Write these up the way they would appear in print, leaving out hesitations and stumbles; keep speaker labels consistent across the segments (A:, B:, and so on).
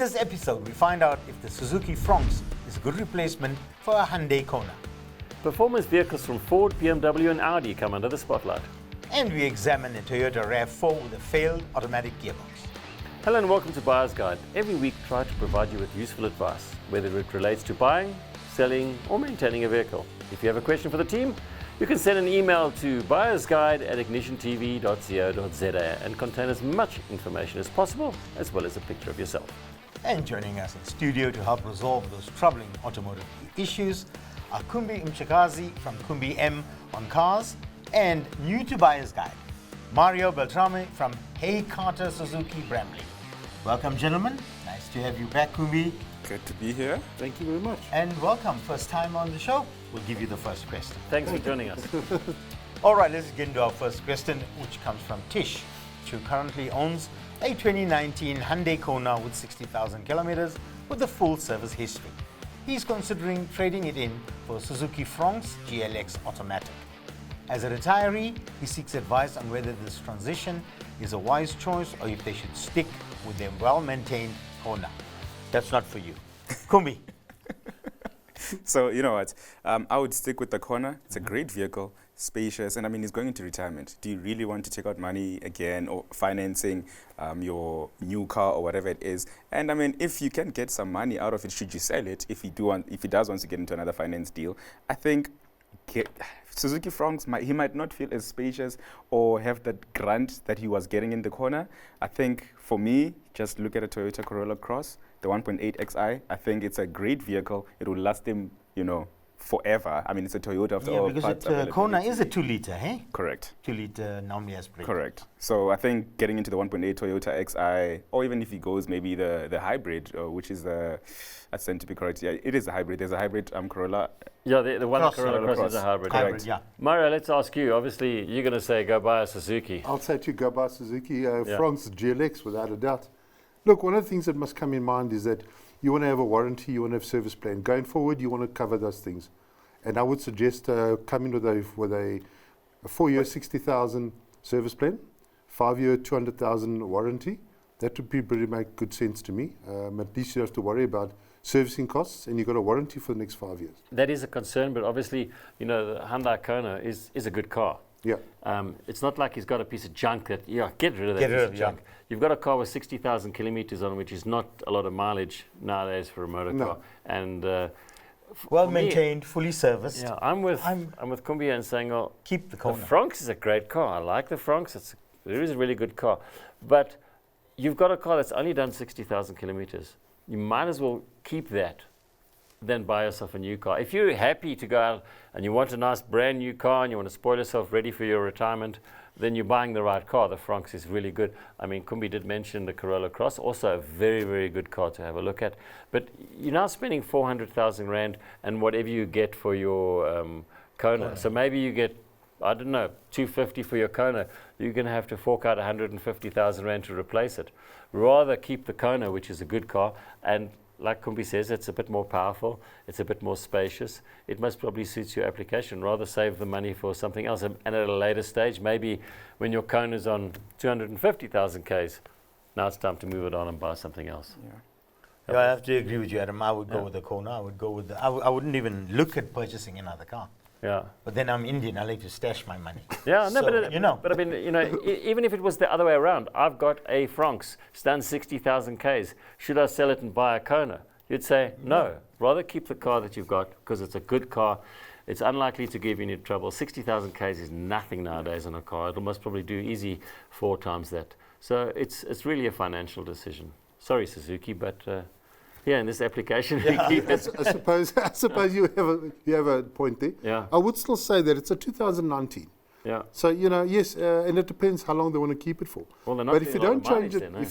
A: this episode, we find out if the Suzuki Fronx is a good replacement for a Hyundai Kona.
B: Performance vehicles from Ford, BMW and Audi come under the spotlight.
A: And we examine a Toyota RAV4 with a failed automatic gearbox.
B: Hello and welcome to Buyer's Guide. Every week try to provide you with useful advice, whether it relates to buying, selling or maintaining a vehicle. If you have a question for the team, you can send an email to buyersguide@ignitiontv.co.za and contain as much information as possible, as well as a picture of yourself.
A: And joining us in studio to help resolve those troubling automotive issues are Kumbi Mchakazi from Kumbi M on cars, and new to Buyer's Guide, Mario Beltrame from Hey Carter Suzuki Bramley. Welcome, gentlemen. Nice to have you back, Kumbi.
C: Good to be here. Thank you very much.
A: And welcome. First time on the show. We'll give you the first question.
B: Thanks for joining us.
A: All right, let's get into our first question, which comes from Tish, who currently owns a 2019 Hyundai Kona with 60,000 kilometers with a full service history. He's considering trading it in for a Suzuki Fronx GLX automatic. As a retiree, he seeks advice on whether this transition is a wise choice or if they should stick with their well-maintained Kona. That's not for you. Kumbi.
C: So, you know what? I would stick with the Kona. It's a great vehicle, spacious, and I mean, he's going into retirement. Do you really want to take out money again or financing your new car or whatever it is? And I mean, if you can get some money out of it, should you sell it? If he does want to get into another finance deal, I think Suzuki Fronx, he might not feel as spacious or have that grunt that he was getting in the Kona. I think for me, just look at a Toyota Corolla Cross, the 1.8 Xi. I think it's a great vehicle. It will last him, forever. I mean, it's a Toyota after all.
A: Yeah, because Kona is a 2-liter, hey?
C: Correct.
A: 2-liter normally aspirated.
C: Correct. So I think getting into the 1.8 Toyota Xi, or even if he goes maybe the hybrid, which is that's meant to be correct. Yeah, it is a hybrid. There's a hybrid Corolla.
B: Yeah, the one Corolla Cross is a hybrid.
A: Hybrid, yeah.
B: Mario, let's ask you. Obviously, you're going to say go buy a Suzuki.
D: I'll say to go buy Suzuki Fronx GLX without a doubt. Look, one of the things that must come in mind is that you want to have a warranty, you want to have service plan. Going forward, you want to cover those things. And I would suggest coming with a 4-year 60,000 service plan, 5-year 200,000 warranty. That would pretty make good sense to me. At least you don't have to worry about servicing costs, and you've got a warranty for the next 5 years.
B: That is a concern, but obviously, the Hyundai Kona is a good car.
D: Yeah.
B: It's not like he's got a piece of junk that, get rid of that piece of junk.
A: Yeah.
B: You've got a car with 60,000 kilometers on, which is not a lot of mileage nowadays for a motor car. And
A: well maintained, fully serviced.
B: Yeah, I'm with Kumbi and saying, well,
A: keep the Kona.
B: The Fronx is a great car. I like the Fronx. It is a really good car. But you've got a car that's only done 60,000 kilometers. You might as well keep that than buy yourself a new car. If you're happy to go out and you want a nice brand new car and you want to spoil yourself ready for your retirement, then you're buying the right car. The Fronx is really good. I mean, Kumbi did mention the Corolla Cross, also a very, very good car to have a look at. But you're now spending 400,000 Rand and whatever you get for your Kona. So maybe you get, I don't know, 250 for your Kona. You're going to have to fork out 150,000 Rand to replace it. Rather keep the Kona, which is a good car, and like Kumbi says, it's a bit more powerful, it's a bit more spacious. It most probably suits your application. Rather save the money for something else. And at a later stage, maybe when your Kona is on 250,000 Ks, now it's time to move it on and buy something else.
A: Yeah, I have to agree with you, Adam. I would go with the Kona. I wouldn't even look at purchasing another car.
B: Yeah.
A: But then I'm Indian. I like to stash my money.
B: Yeah, no,
A: so,
B: but I mean, even if it was the other way around, I've got a Fronx, it's done 60,000 Ks. Should I sell it and buy a Kona? You'd say, no. Rather keep the car that you've got because it's a good car. It's unlikely to give you any trouble. 60,000 Ks is nothing nowadays on a car. It'll most probably do easy 4 times that. So it's really a financial decision. Sorry, Suzuki, but... in this application,
D: I suppose you have a point there.
B: Yeah.
D: I would still say that it's a 2019.
B: Yeah.
D: So yes, and it depends how long they want to keep it for.
B: Well, they're not
D: but if you don't change it,
B: then,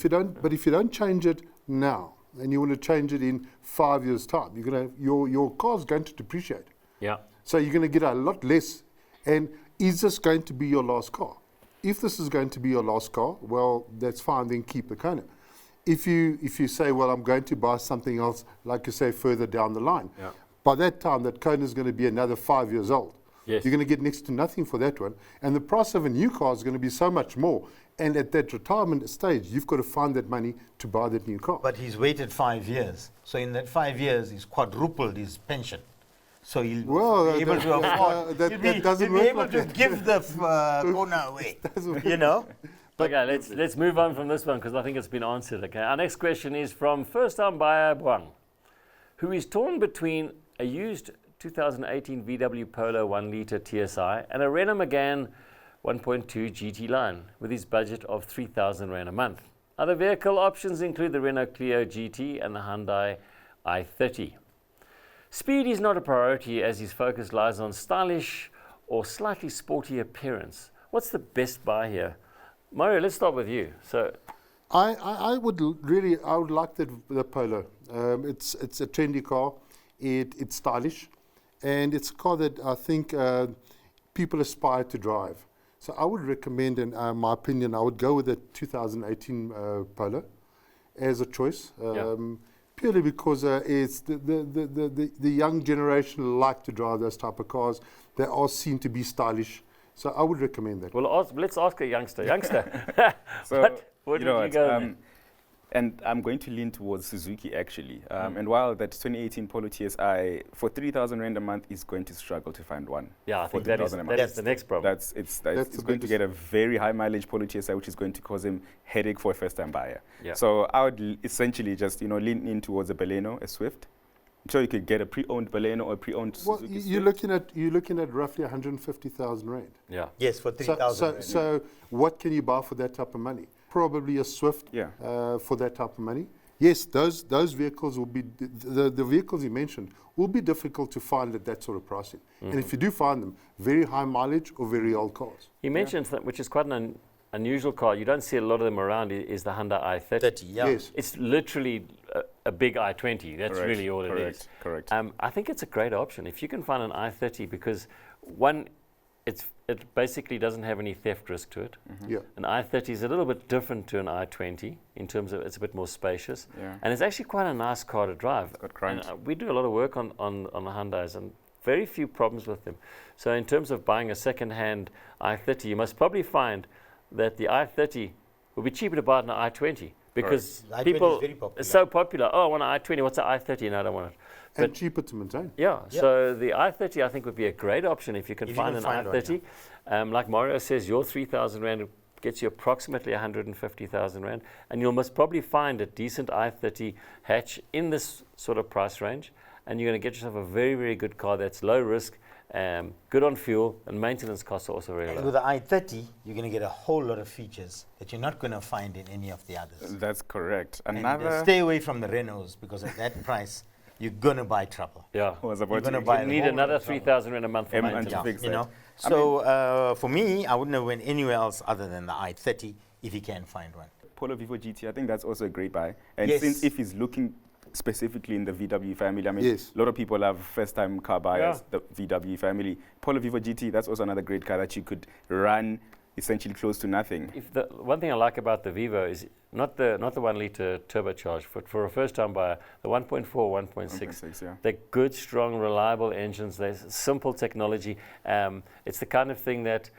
D: if you don't change it now, and you want to change it in 5 years' time, your car's going to depreciate.
B: Yeah.
D: So you're going to get a lot less. And is this going to be your last car? If this is going to be your last car, well, that's fine. Then keep the Kona. If you say, well, I'm going to buy something else, like you say, further down the line, by that time, that Kona is going to be another 5 years old.
B: Yes.
D: You're going to get next to nothing for that one. And the price of a new car is going to be so much more. And at that retirement stage, you've got to find that money to buy that new car.
A: But he's waited 5 years. So in that 5 years, he's quadrupled his pension. So he'll be able to afford.
D: that doesn't
A: he'll be
D: work
A: able
D: like
A: to
D: that.
A: give the Kona away. You know.
B: Okay, let's move on from this one because I think it's been answered. Okay, our next question is from first-time buyer Buang, who is torn between a used 2018 VW Polo 1-litre TSI and a Renault Megane 1.2 GT line with his budget of 3,000 Rand a month. Other vehicle options include the Renault Clio GT and the Hyundai i30. Speed is not a priority as his focus lies on stylish or slightly sporty appearance. What's the best buy here? Mario, let's start with you. So,
D: I would like the Polo. It's a trendy car. It's stylish, and it's a car that I think people aspire to drive. So I would recommend, in my opinion, I would go with the 2018 Polo as a choice. Purely because it's the young generation like to drive those type of cars. They all seem to be stylish. So I would recommend that.
B: well, let's ask a youngster.
C: So,
B: what
C: you
B: did
C: know
B: you go
C: what,
B: with?
C: and I'm going to lean towards Suzuki actually. And while that 2018 Polo TSI for 3,000 Rand a month is going to struggle to find one.
B: Yeah, I
C: for
B: think that is
C: 3,000 a month.
B: the next problem.
C: It's
D: the
C: going to get a very high mileage Polo TSI, which is going to cause him headache for a first time buyer.
B: Yeah.
C: So I would essentially just lean in towards a Baleno, a Swift. I'm sure you could get a pre-owned Baleno or a pre-owned
D: Well,
C: Suzuki
D: you're
C: Swift.
D: looking at roughly 150,000 Rand.
B: Yeah.
A: Yes, for 3,000.
D: So what can you buy for that type of money? Probably a Swift.
C: Yeah.
D: For that type of money. Yes, those vehicles will be the vehicles you mentioned will be difficult to find at that sort of pricing. And if you do find them, very high mileage or very old cars.
B: You mentioned that, which is quite an unusual car. You don't see a lot of them around. Is the Hyundai i30?
A: 30, yeah.
D: Yes.
B: It's literally a big i20. That's
C: Correct,
B: really all it is.
C: Correct.
B: I think it's a great option if you can find an i30 because one, it basically doesn't have any theft risk to it.
D: Yeah.
B: An i30 is a little bit different to an i20 in terms of it's a bit more spacious,
C: Yeah.
B: and it's actually quite a nice car to drive.
C: It's got crunt.
B: And, we do a lot of work on the Hyundais and very few problems with them. So in terms of buying a second-hand i30, you must probably find that the i30 will be cheaper to buy than an i20 because
A: The i20
B: people
A: is very popular.
B: it's so popular. Oh, I want an i20. What's an i30? No, I don't want it.
D: And
B: But-
D: cheaper to maintain.
B: Yeah,
A: Yeah.
B: so the i30 I think would be a great option if you can
A: If you
B: find
A: can
B: an
A: find one,
B: i30. Like Mario says, your 3,000 Rand gets you approximately 150,000 Rand, and you'll most probably find a decent i30 hatch in this sort of price range, and you're going to get yourself a very, very good car that's low risk, good on fuel, and maintenance costs are also very
A: And
B: low.
A: with the i30, you're going to get a whole lot of features that you're not going to find in any of the others.
C: That's correct.
A: And
C: Another
A: stay away from the Renaults because at that price, you're going to buy trouble.
B: Yeah,
C: was
A: You're
C: about
A: gonna
C: to
A: buy
B: you
A: a
B: need
A: whole lot
B: another
A: of trouble.
B: 3,000 Rand a month for
C: And
B: maintenance.
C: to fix
A: You
C: that.
A: know,
C: I
A: so for me, I wouldn't have went anywhere else other than the i30 if you can find one.
C: Polo Vivo GT, I think that's also a great buy. And
A: Yes.
C: since if he's looking specifically in the VW family, I mean,
D: Yes.
C: a lot of people have first-time car buyers, the VW family. Polo Vivo GT, that's also another great car that you could run essentially close to nothing.
B: If the one thing I like about the Vivo is not the 1 litre turbocharged, but for a first time buyer, the 1.4, 1.6.
C: 1.6, yeah.
B: They're good, strong, reliable engines. They're simple technology. It's the kind of thing that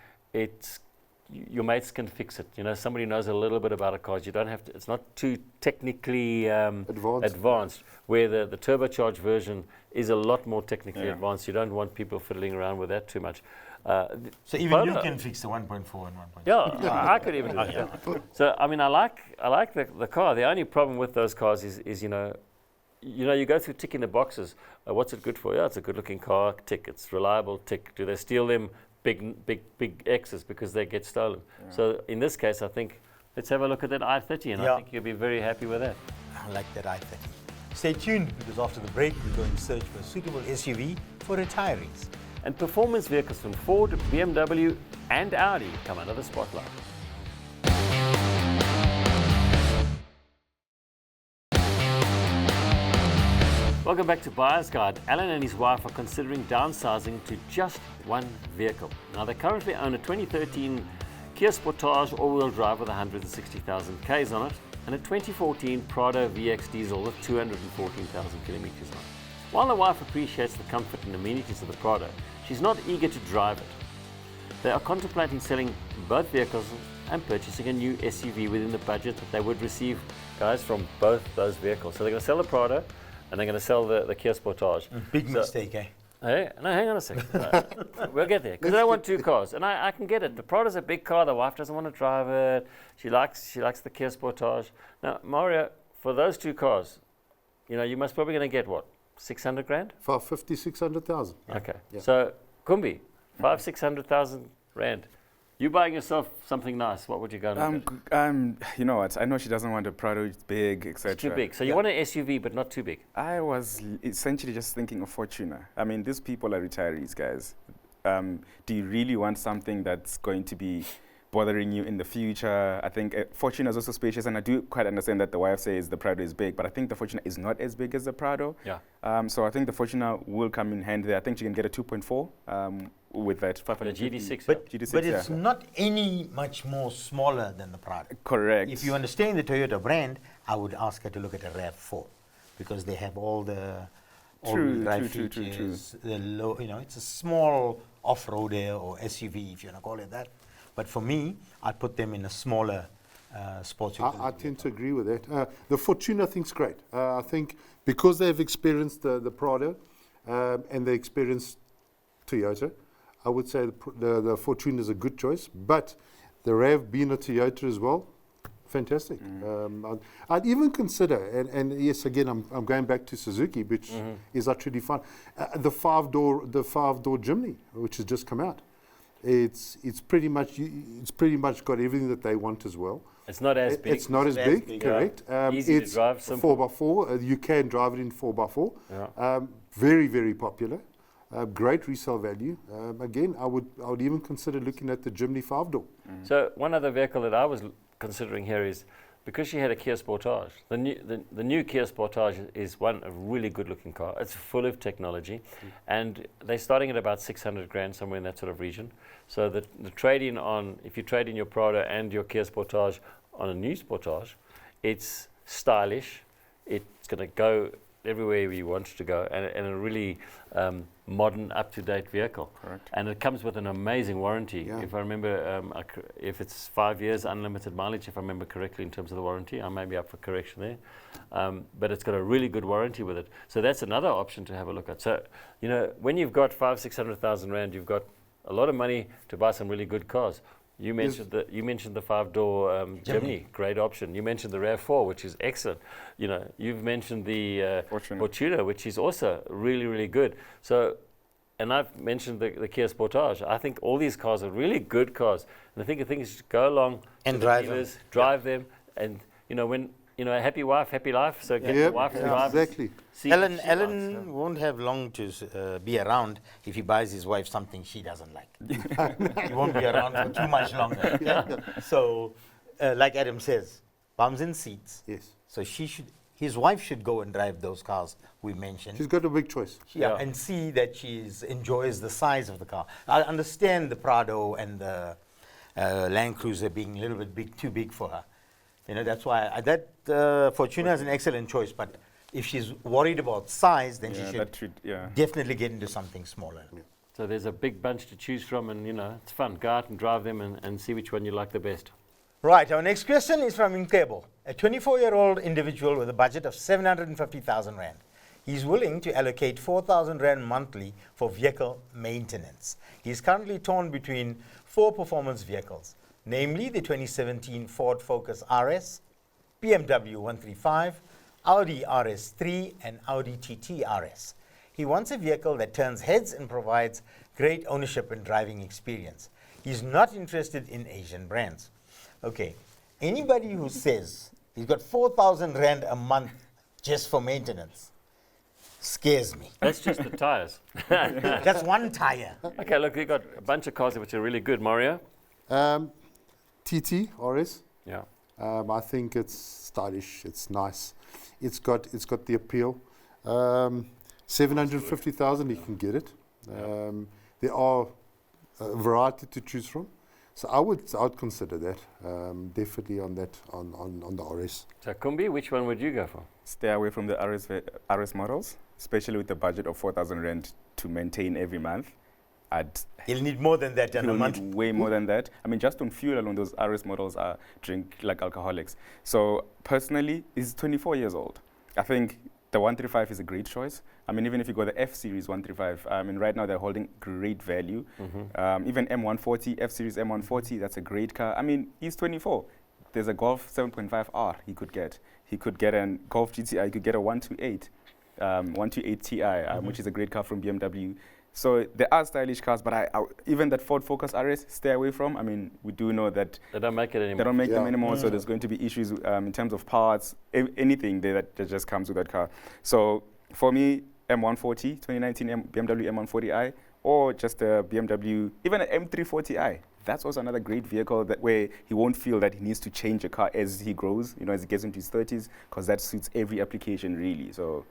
B: your mates can fix it. You know, somebody knows a little bit about a car. You don't have to. It's not too technically advanced. Where the turbocharged version is a lot more technically
C: Yeah.
B: advanced. You don't want people fiddling around with that too much.
A: So even you
B: Polo-
A: can fix the 1.4 and 1.6.
B: Yeah, I could even do that. So I mean, I like the car. The only problem with those cars is you go through ticking the boxes. What's it good for? Yeah, it's a good-looking car. Tick. It's reliable. Tick. Do they steal them? Big X's because they get stolen.
C: Yeah.
B: So in this case, I think let's have a look at that i30, and I
A: Yeah.
B: think you'll be very happy with that.
A: I like that i30. Stay tuned because after the break, we're going to search for a suitable SUV for retirees.
B: And performance vehicles from Ford, BMW, and Audi come under the spotlight. Welcome back to Buyer's Guide. Alan and his wife are considering downsizing to just one vehicle. Now, they currently own a 2013 Kia Sportage all-wheel drive with 160,000 Ks on it, and a 2014 Prado VX diesel with 214,000 kilometers on it. While the wife appreciates the comfort and amenities of the Prado, she's not eager to drive it. They are contemplating selling both vehicles and purchasing a new SUV within the budget that they would receive, guys, from both those vehicles. So they're going to sell the Prado and they're going to sell the Kia Sportage.
A: Big mistake, eh?
B: Hey, no, hang on a second. We'll get there. Because I want two cars, and I can get it. The Prado's a big car. The wife doesn't want to drive it. She likes the Kia Sportage. Now, Mario, for those two cars, you know, you must probably going to get what, 600 grand?
D: For 50, 600,000.
B: Okay.
D: Yeah.
B: So, Kumbi, 600,000 rand. You buying yourself something nice, what would you go and look at?
C: You know what? I know she doesn't want a Prado, it's big, etc.
B: It's too big. So you want an SUV, but not too big.
C: I was essentially just thinking of Fortuner. I mean, these people are retirees, guys. Do you really want something that's going to be bothering you in the future? I think Fortuner is also spacious, and I do quite understand that the wife says the Prado is big, but I think the Fortuner is not as big as the Prado.
B: Yeah.
C: So I think the Fortuner will come in handy there. I think you can get a 2.4 with that.
B: For the GD6.
A: But,
C: GD6,
A: but it's not any much more smaller than the Prado.
C: Correct.
A: If you understand the Toyota brand, I would ask her to look at a RAV4 because they have all the drive features. The low, you know, it's a small off-roader or SUV, if you want to call it that. But for me, I'd put them in a smaller sports.
D: I tend to agree with that. The Fortuner thing's great. I think because they've experienced the Prado and they experienced Toyota, I would say the Fortuner is a good choice. But the RAV being a Toyota as well, fantastic. I'd even consider, and yes, again, I'm going back to Suzuki, which is actually fun. The five-door Jimny, which has just come out. It's pretty much got everything that they want as well.
B: It's not as big.
D: It's not as big, correct.
B: Easy
D: it's
B: to drive, simple.
D: 4x4. You can drive it in 4x4.
B: Yeah.
D: Very, very popular. Great resale value. Again, I would even consider looking at the Jimny 5-door.
B: So one other vehicle that I was considering here is, because she had a Kia Sportage, the new Kia Sportage is a really good looking car. It's full of technology, and they're starting at about 600 grand, somewhere in that sort of region. So the trade-in on, if you trade in your Prado and your Kia Sportage on a new Sportage, it's stylish, it's going to go everywhere we want it to go, and a really modern, up-to-date vehicle.
C: Correct.
B: And it comes with an amazing warranty.
D: Yeah.
B: If I remember, if it's 5 years, unlimited mileage, if I remember correctly in terms of the warranty. I may be up for correction there. But it's got a really good warranty with it. So that's another option to have a look at. So, you know, when you've got 600,000 rand, you've got a lot of money to buy some really good cars. You mentioned the 5-door Jimny, great option. You mentioned the RAV4, which is excellent. You know, you've mentioned the Fortuner, which is also really, really good. So, and I've mentioned the Kia Sportage. I think all these cars are really good cars. And I think the thing is, go along
A: and
B: to
A: drive
B: the dealers,
A: them.
B: drive them, and you know, when you know, a happy wife, happy life. So get your wife to drive.
D: Exactly.
A: Alan won't have long to be around if he buys his wife something she doesn't like. He won't be around for too much longer. So, like Adam says, bums in seats.
D: Yes.
A: So his wife should go and drive those cars we mentioned.
D: She's got a big choice.
A: Yeah, and see that she enjoys the size of the car. I understand the Prado and the Land Cruiser being a little bit too big for her. You know, that's why Fortuner is an excellent choice. But if she's worried about size, then she should definitely get into something smaller. Yeah.
B: So there's a big bunch to choose from, and you know, it's fun. Go out and drive them and see which one you like the best.
A: Right, our next question is from Nkebo, a 24-year-old individual with a budget of 750,000 rand. He's willing to allocate 4,000 rand monthly for vehicle maintenance. He's currently torn between 4 performance vehicles, namely the 2017 Ford Focus RS, BMW 135, Audi RS3, and Audi TT RS. He wants a vehicle that turns heads and provides great ownership and driving experience. He's not interested in Asian brands. Okay, anybody who says he's got 4,000 rand a month just for maintenance scares me.
B: That's just the tires.
A: That's one tire.
B: Okay, look, we've got a bunch of cars which are really good. Mario?
D: TT RS.
B: Yeah.
D: I think it's stylish. It's nice. It's got the appeal. 750,000, you can get it. There are a variety to choose from. So I would consider that definitely on the RS.
B: So Kumbi, which one would you go for?
C: Stay away from the RS models, especially with the budget of 4,000 rand to maintain every month.
A: You'll need more than that in a
C: You'll
A: month.
C: need way more than that. I mean, just on fuel alone, those RS models are drink like alcoholics. So personally, he's 24 years old. I think the 135 is a great choice. I mean, even if you go the F Series 135, I mean, right now they're holding great value. Even M140, F Series M140, that's a great car. I mean, he's 24. There's a Golf 7.5R he could get. He could get a Golf GTI, he could get a 128 Ti, which is a great car from BMW. So there are stylish cars, but even that Ford Focus RS, stay away from. I mean, we do know that
B: They don't make it anymore.
C: they don't make them anymore, so there's going to be issues in terms of parts, anything that just comes with that car. So for me, M140, 2019 BMW M140i, or just a BMW, even an M340i. That's also another great vehicle where he won't feel that he needs to change a car as he grows, as he gets into his 30s, because that suits every application really. So.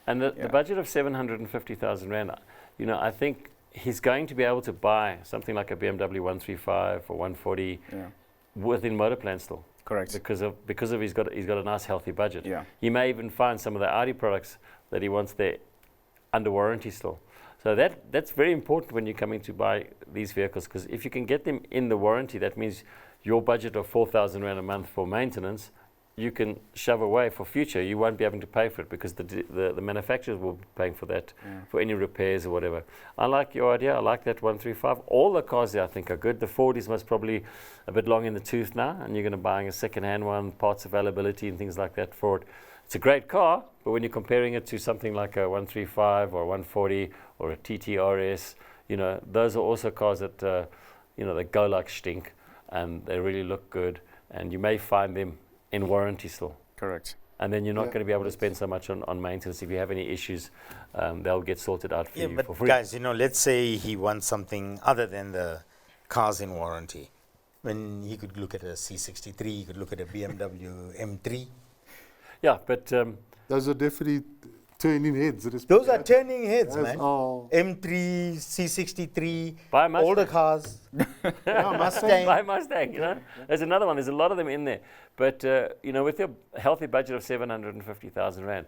B: And the budget of 750,000 Rand, I think he's going to be able to buy something like a BMW 135 or 140 within Motorplan still.
C: Correct.
B: Because of he's got a nice healthy budget.
C: Yeah.
B: He may even find some of the Audi products that he wants there under warranty still. So that's very important when you're coming to buy these vehicles, because if you can get them in the warranty, that means your budget of 4,000 Rand a month for maintenance, you can shove away for future. You won't be having to pay for it because the manufacturers will be paying for that, for any repairs or whatever. I like your idea. I like that 135. All the cars there I think are good. The Ford is most probably a bit long in the tooth now, and you're going to buying a second-hand one, parts availability and things like that for it. It's a great car, but when you're comparing it to something like a 135 or 140 or a TTRS, those are also cars that, they go like stink, and they really look good, and you may find them in warranty still.
C: Correct.
B: And then you're not going to be able to spend so much on maintenance. If you have any issues, they'll get sorted out for you
A: but
B: for free.
A: guys, let's say he wants something other than the cars in warranty. When he could look at a C63, he could look at a BMW M3.
B: Yeah, but
D: Those are definitely turning heads.
A: Those are turning heads,
D: Yes,
A: man.
D: oh.
A: M3, C63,
B: buy a Mustang.
A: older cars. Mustang.
B: Buy a Mustang, There's another one. There's a lot of them in there. But, with your healthy budget of 750,000 Rand,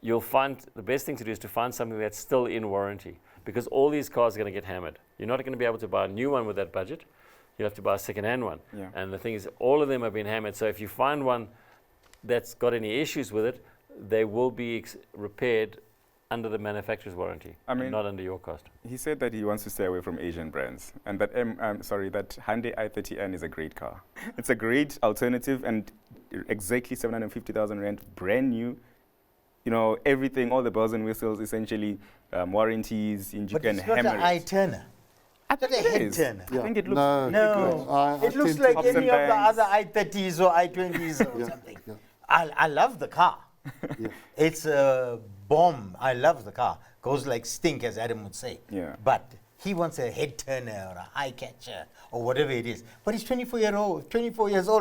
B: you'll find the best thing to do is to find something that's still in warranty, because all these cars are going to get hammered. You're not going to be able to buy a new one with that budget. You'll have to buy a second-hand one.
C: Yeah.
B: And the thing is, all of them have been hammered. So if you find one that's got any issues with it, they will be repaired under the manufacturer's warranty, not under your cost.
C: He said that he wants to stay away from Asian brands, and that that Hyundai i30N is a great car. It's a great alternative, and exactly 750,000 Rand, brand new. Everything, all the bells and whistles, essentially, warranties.
A: But it's not an I-turner.
C: I think
A: It's a head
C: it is.
A: turner.
C: I think it looks
A: No, it looks
D: tend
A: like
C: Ups and
A: any of the
C: bangs.
A: other I-30s or I-20s or something.
D: Yeah.
A: I love the car.
D: Yeah.
A: It's a bomb. I love the car. Goes like stink, as Adam would say.
C: Yeah.
A: But he wants a head turner or a eye catcher or whatever it is. But he's 24 years old,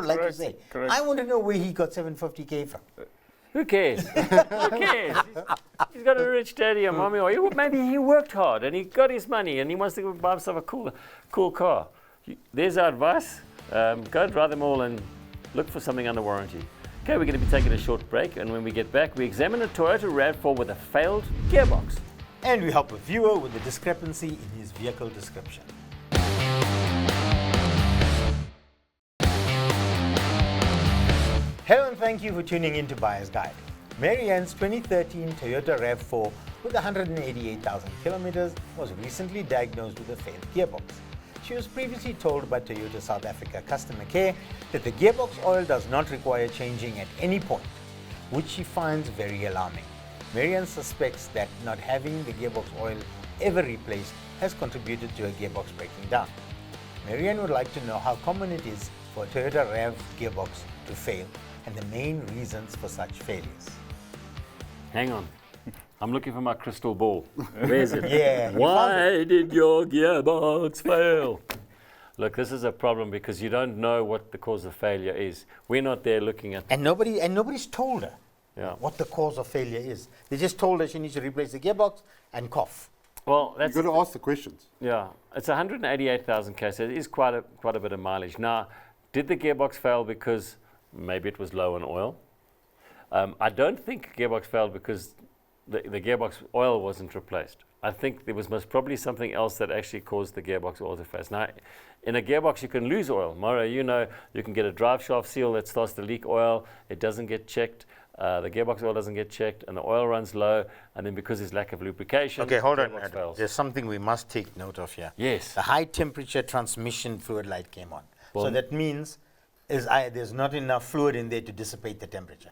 A: like you
C: Correct,
A: say.
C: correct.
A: I want to know where he got 750K from.
B: Who cares? Who cares? He's got a rich daddy or mommy, or maybe he worked hard and he got his money and he wants to go buy himself a cool car. There's our advice. Go drive them all and look for something under warranty. Okay, we're going to be taking a short break, and when we get back, we examine a Toyota RAV4 with a failed gearbox.
A: And we help a viewer with the discrepancy in his vehicle description. Hello and thank you for tuning in to Buyer's Guide. Marianne's 2013 Toyota RAV4 with 188,000 kilometers was recently diagnosed with a failed gearbox. She was previously told by Toyota South Africa customer care that the gearbox oil does not require changing at any point, which she finds very alarming. Marianne suspects that not having the gearbox oil ever replaced has contributed to her gearbox breaking down. Marianne would like to know how common it is for a Toyota RAV gearbox to fail and the main reasons for such failures.
B: Hang on. I'm looking for my crystal ball. Where is it?
A: Yeah, you found
B: Why did your gearbox fail? Look, this is a problem because you don't know what the cause of failure is. We're not there looking at
A: And nobody's told her
B: Yeah.
A: what the cause of failure is. They just told her she needs to replace the gearbox and cough.
B: Well, that's
D: You've got to ask the questions.
B: yeah. It's 188,000 k, so it is quite a bit of mileage. Now, did the gearbox fail because maybe it was low on oil? I don't think gearbox failed because the gearbox oil wasn't replaced. I think there was most probably something else that actually caused the gearbox oil to fail. Now, in a gearbox, you can lose oil. Mario, you know, you can get a drive shaft seal that starts to leak oil. It doesn't get checked. The gearbox oil doesn't get checked, and the oil runs low. And then because there's lack of lubrication,
A: Okay, hold on.
B: gearbox fails.
A: There's something we must take note of here.
B: Yes.
A: The high temperature transmission fluid light came on. So
B: Well-
A: that means there's not enough fluid in there to dissipate the temperature.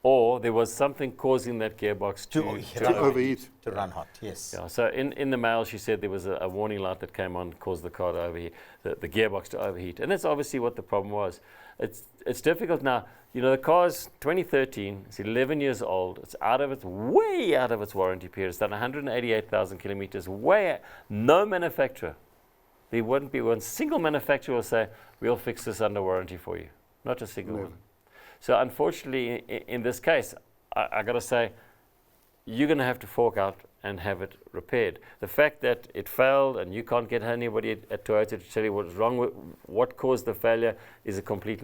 B: Or there was something causing that gearbox
A: To
D: overheat.
A: To run hot, yes.
B: Yeah, so in the mail, she said there was a warning light that came on, caused the car to overheat, the gearbox to overheat. And that's obviously what the problem was. It's difficult now. You know, the car's 2013, it's 11 years old, it's way out of its warranty period. It's done 188,000 kilometers, no manufacturer. There wouldn't be one single manufacturer will say, we'll fix this under warranty for you. Not a single one. So unfortunately, in this case, I got to say, you're going to have to fork out and have it repaired. The fact that it failed and you can't get anybody at Toyota to tell you what's wrong with what caused the failure is a complete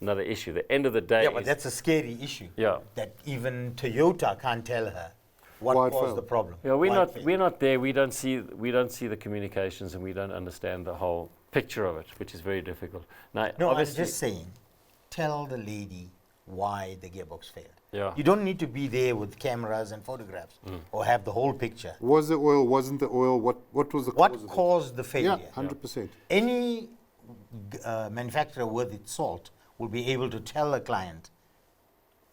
B: another issue. The end of the day,
A: Yeah, but that's a scary issue.
B: Yeah.
A: That even Toyota can't tell her what
D: Why it
A: caused
D: failed.
A: the problem.
B: yeah,
A: Why it failed.
B: we're not there. We don't see the communications, and we don't understand the whole picture of it, which is very difficult. Now,
A: No, I'm
B: obviously,
A: just saying, tell the lady why the gearbox failed.
B: Yeah.
A: You don't need to be there with cameras and photographs or have the whole picture.
D: Was the oil? Wasn't the oil? What was the
A: What
D: cause of it?
A: caused the failure?
D: Yeah, 100%.
A: Any manufacturer worth its salt will be able to tell a client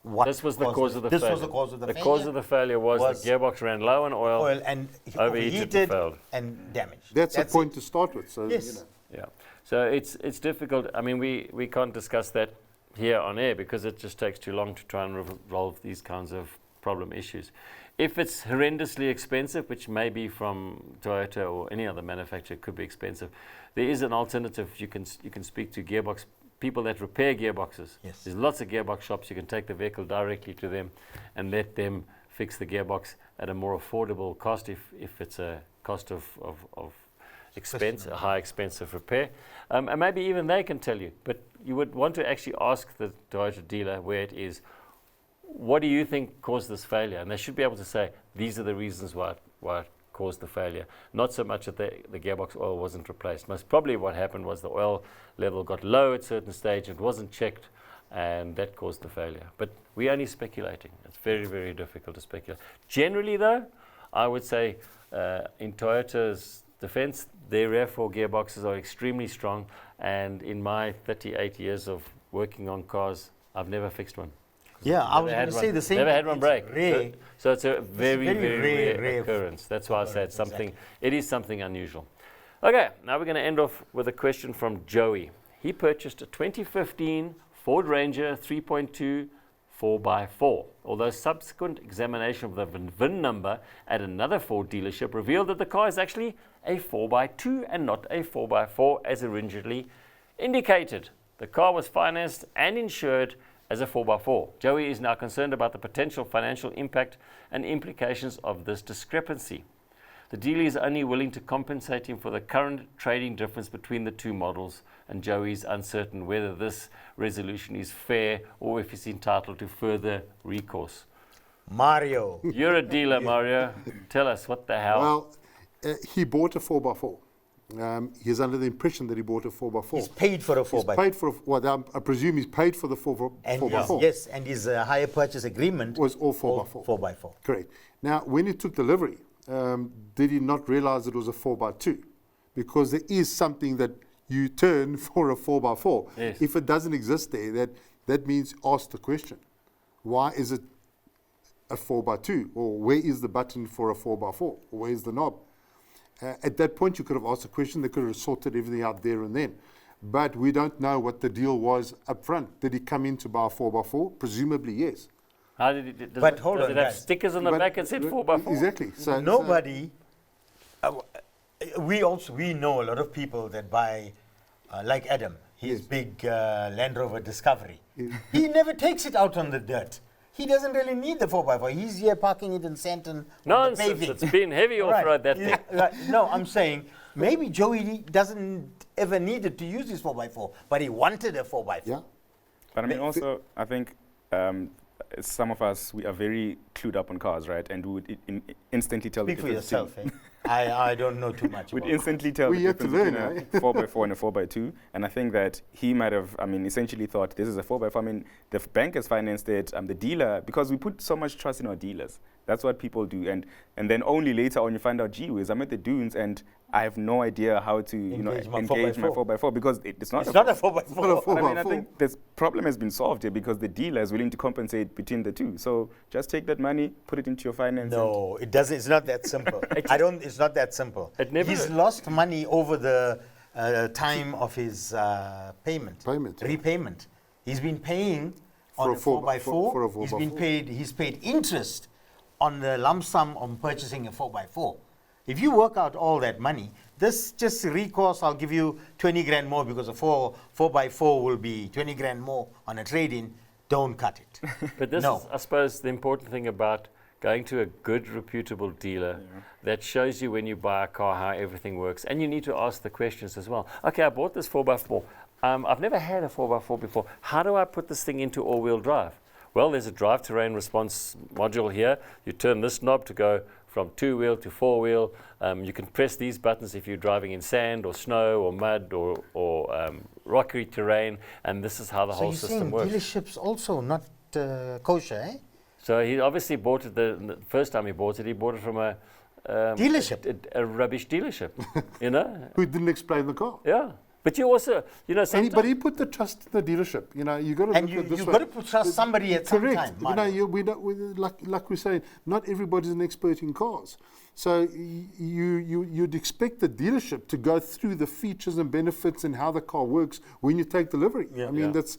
A: what
B: this was the
A: caused
B: cause of the
A: this
B: failure.
A: was the cause of the
B: The
A: failure.
B: cause of the failure was the gearbox ran low on oil.
A: oil and
B: overheated and failed.
A: and damaged.
D: That's the
A: it.
D: point to start with. So
A: Yes.
D: you know.
B: Yeah. So it's difficult. I mean, we can't discuss that here on air because it just takes too long to try and resolve these kinds of problem issues. If it's horrendously expensive, which may be from Toyota or any other manufacturer, could be expensive, there is an alternative. You can speak to gearbox people that repair gearboxes.
A: Yes.
B: There's lots of gearbox shops. You can take the vehicle directly to them and let them fix the gearbox at a more affordable cost if it's a cost of expense, a high expensive repair. And maybe even they can tell you. But you would want to actually ask the Toyota dealer where it is, what do you think caused this failure? And they should be able to say, these are the reasons why it caused the failure. Not so much that the gearbox oil wasn't replaced. Most probably what happened was the oil level got low at a certain stage, it wasn't checked, and that caused the failure. But we're only speculating. It's very, very difficult to speculate. Generally though, I would say in Toyota's defense, their RAV4 gearboxes are extremely strong, and in my 38 years of working on cars, I've never fixed one.
A: Yeah, I was
B: Never
A: going
B: had
A: to
B: one-
A: say the same.
B: Never had one
A: It's
B: break.
A: rare.
B: So it's a very,
A: very
B: very
A: rare
B: rare occurrence. That's why I say it's
A: occurrence,
B: something, it is something unusual. Okay, now we're going to end off with a question from Joey. He purchased a 2015 Ford Ranger 3.2 4x4. Although subsequent examination of the VIN number at another Ford dealership revealed that the car is actually a 4x2 and not a 4x4 as originally indicated. The car was financed and insured as a 4x4. Joey is now concerned about the potential financial impact and implications of this discrepancy. The dealer is only willing to compensate him for the current trading difference between the two models, and Joey is uncertain whether this resolution is fair or if he's entitled to further recourse.
A: Mario.
B: You're a dealer, Mario. Tell us, what the hell?
D: Well, he bought a 4x4. He's under the impression that he bought a 4x4.
A: He's paid for a 4x4.
D: Paid for I presume he's paid for the 4x4.
A: Yes, and his hire purchase agreement
D: Was all 4x4.
A: 4x4.
D: Correct. Now, when he took delivery, did he not realize it was a 4x2? Because there is something that you turn for a 4x4.
B: Yes.
D: If it doesn't exist there, that means ask the question. Why is it a 4x2? Or where is the button for a 4x4? Or where's the knob? At that point, you could have asked a question. They could have sorted everything out there and then. But we don't know what the deal was up front. Did he come in to buy a 4x4? Presumably, yes.
B: How did it, does
A: But
B: it,
A: hold
B: does
A: on,
B: it have
A: guys.
B: stickers on the
D: But-
B: back that said 4x4?
D: Exactly. So
A: Nobody. We know a lot of people that buy, like Adam, his
D: Yes.
A: big Land Rover Discovery. He never takes it out on the dirt. He doesn't really need the 4x4. He's here parking it in Sandton. on the
B: Nonsense.
A: paving.
B: It's been heavy off-road, that thing.
A: Right. No, I'm saying maybe Joey doesn't ever needed to use his 4x4, but he wanted a 4x4.
D: Yeah.
C: But I mean, also, I think some of us, we are very clued up on cars, right? And we would instantly tell
A: Speak
C: the
A: for
C: difference
A: yourself, eh? I don't know too much
C: We'd
A: about
C: instantly tell
D: We
C: the
D: yet to
C: difference
D: learn,
C: between a 4x4 and a 4x2. And I think that he might have, essentially thought this is a 4x4. I mean, the bank has financed it, the dealer, because we put so much trust in our dealers. That's what people do. And then only later on you find out, gee whiz, I'm at the dunes and I have no idea how to engage my 4x4 because it's not
A: It's
C: a
A: not a 4x4.
C: I mean, I think this problem has been solved here because the dealer is willing to compensate between the two. So just take that money, put it into your finance.
A: No, it doesn't. It's not that simple. It's not that simple. He's lost money over the time of his repayment. He's been paying on a 4x4. He's paid interest on the lump sum on purchasing a 4x4. If you work out all that money, this just recourse, I'll give you 20 grand more because a 4x4 will be 20 grand more on a trade-in. Don't cut it.
B: But this is, I suppose, the important thing about going to a good, reputable dealer that shows you when you buy a car how everything works. And you need to ask the questions as well. Okay, I bought this 4x4. I've never had a 4x4 before. How do I put this thing into all-wheel drive? Well, there's a drive terrain response module here. You turn this knob to go from 2-wheel to 4-wheel. You can press these buttons if you're driving in sand or snow or mud or rocky terrain, and this is how the whole system works.
A: So you're saying dealerships also not kosher, eh?
B: So he obviously bought it, the first time he bought it from a
A: dealership,
B: a rubbish dealership,
D: Who didn't explain the car.
B: Yeah. But you also,
D: but he put the trust in the dealership. You got to look at this.
A: You've got to put trust somebody at some time.
D: Correct. Like we say, not everybody's an expert in cars. So you'd expect the dealership to go through the features and benefits and how the car works when you take delivery.
A: Yeah.
D: I mean, that's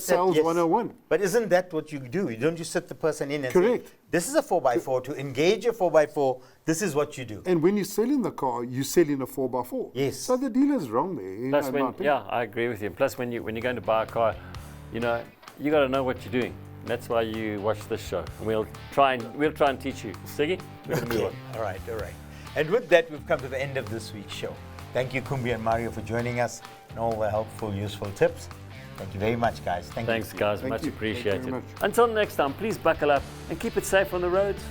A: sales
D: 101.
A: But isn't that what you do? Don't you sit the person in and
D: Correct.
A: say, this is a 4x4. To engage a 4x4, this is what you do.
D: And when you're selling the car, you're selling a 4x4.
A: Yes.
D: So the dealer's wrong there.
B: Plus, I agree with you. Plus, when you're going to buy a car, you got to know what you're doing. And that's why you watch this show. And we'll try and teach you. Siggy, we're going to move on.
A: All right. And with that, we've come to the end of this week's show. Thank you, Kumbi and Mario, for joining us and all the helpful, useful tips. Thank you very much, guys.
B: Thanks, guys. Much appreciated.
D: Thank you very much.
B: Until next time, please buckle up and keep it safe on the roads.